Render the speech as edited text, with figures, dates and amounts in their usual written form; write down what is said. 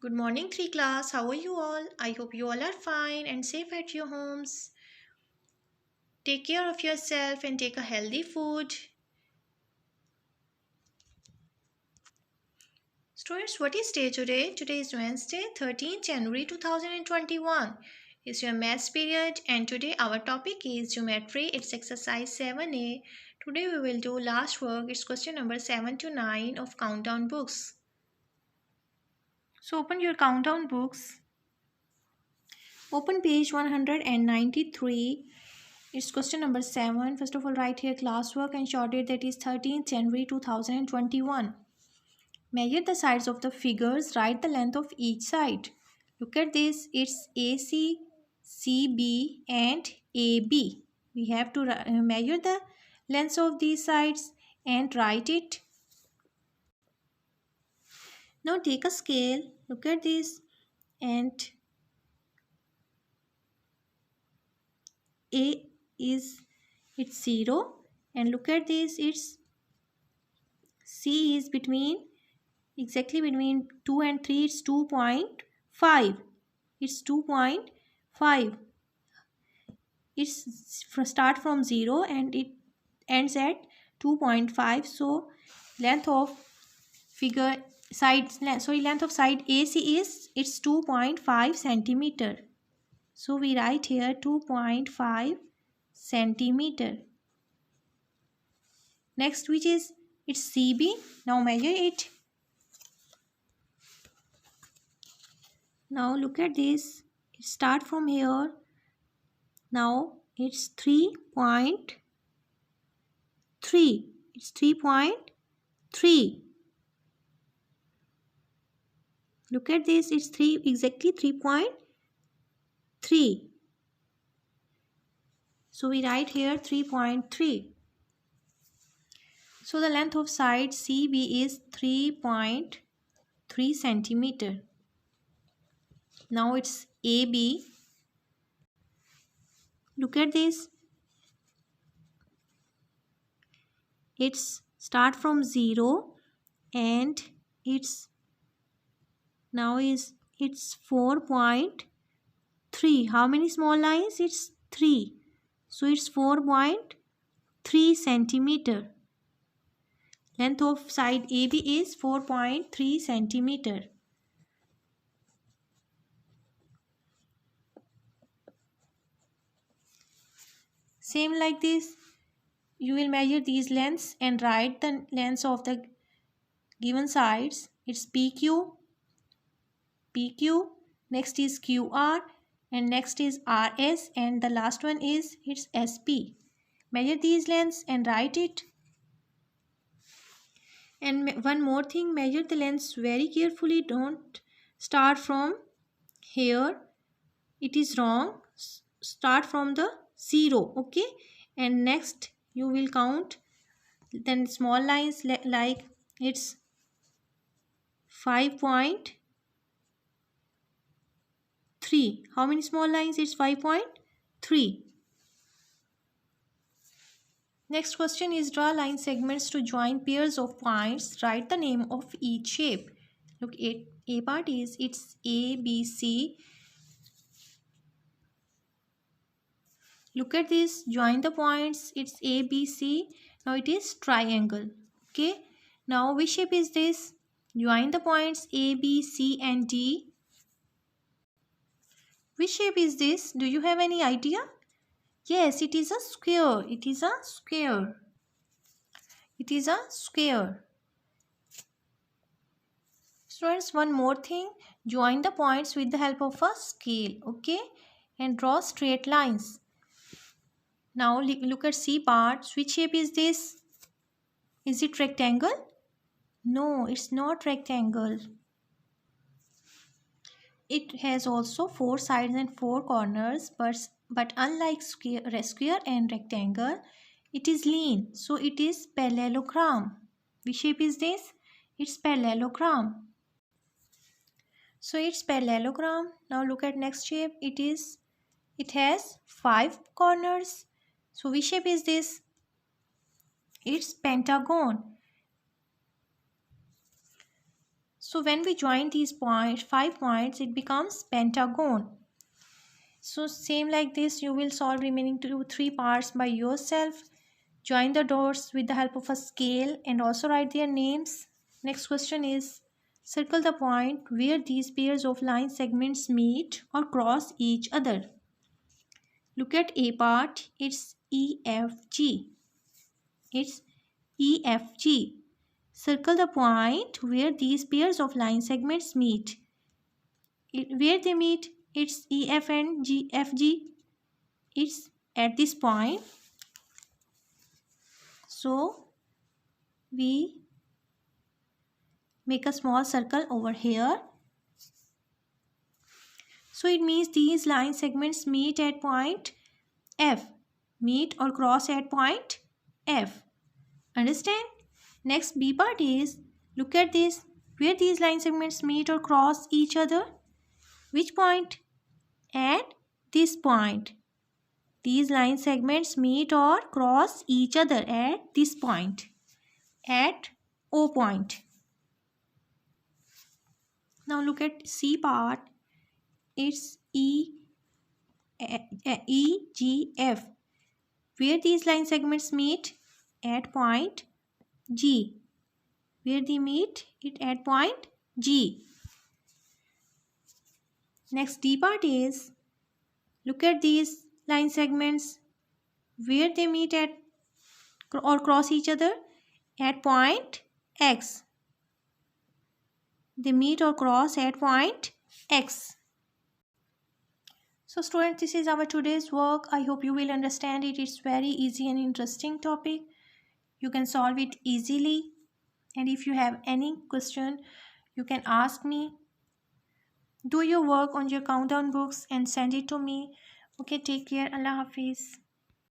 Good morning, 3 class. How are you all? I hope you all are fine and safe at your homes. Take care of yourself and take a healthy food. Students, what is day today? Today is Wednesday, 13th January 2021. It's your maths period and today our topic is geometry. It's exercise 7a. Today we will do last work. It's question number 7 to 9 of countdown books. So open your countdown books. Open page 193. It's question number 7. First of all, write here classwork and short date, that is 13th January 2021. Measure the sides of the figures. Write the length of each side. Look at this. It's AC, CB and AB. We have to measure the lengths of these sides and write it. Now take a scale. Look at this. And A is it's 0. And look at this. It's C is exactly between 2 and 3. It's 2.5. It's 2.5. It's start from 0 and it ends at 2.5. So length of length of side AC is it's 2.5 centimeter. So we write here 2.5 centimeter. Next, which is it's CB. Now measure it. Now look at this. It start from here. Now it's 3.3. It's 3.3. Look at this. It's exactly 3.3. So we write here 3.3. So the length of side CB is 3.3 centimeter. Now it's AB. Look at this. It's start from 0 and it's 4.3. How many small lines? It's 3. So it's 4.3 centimeter. Length of side AB is 4.3 centimeter. Same like this, you will measure these lengths and write the lengths of the given sides. It's PQ, next is QR, and next is RS, and the last one is it's SP. Measure these lengths and write it. And one more thing, measure the lengths very carefully. Don't start from here. It is wrong. Start from the 0. Okay. And next you will count then small lines like it's 5.3. How many small lines? It's 5.3. Next question is draw line segments to join pairs of points. Write the name of each shape. Look, A part is it's A, B, C. Look at this. Join the points. It's A, B, C. Now it is triangle. Okay. Now which shape is this? Join the points A, B, C and D. Which shape is this? Do you have any idea? Yes, it is a square. It is a square. It is a square. Students, one more thing. Join the points with the help of a scale. Okay. And draw straight lines. Now look at C part. Which shape is this? Is it rectangle? No, it's not rectangle. It has also 4 sides and 4 corners, but unlike square and rectangle, it is lean. So it is parallelogram. Which shape is this? It's parallelogram. So it's parallelogram. Now look at next shape. It has 5 corners. So which shape is this? It's pentagon. So when we join these points, 5 points, it becomes pentagon. So same like this, you will solve remaining 3 parts by yourself. Join the dots with the help of a scale and also write their names. Next question is, circle the point where these pairs of line segments meet or cross each other. Look at A part, it's EFG. It's EFG. Circle the point where these pairs of line segments meet. Where they meet, it's EF and FG. It's at this point. So we make a small circle over here. So it means these line segments meet at point F. Meet or cross at point F. Understand? Next B part is, look at this, where these line segments meet or cross each other. Which point? At this point. These line segments meet or cross each other at this point. At O point. Now look at C part. It's EGF. Where these line segments meet? At point G. Where they meet? It at point G. Next D part is, look at these line segments. Where they meet at or cross each other? At point X. They meet or cross at point X. So students, this is our today's work. I hope you will understand it. It's very easy and interesting topic. You can solve it easily. And if you have any question, you can ask me. Do your work on your countdown books and send it to me. Okay, take care. Allah Hafiz.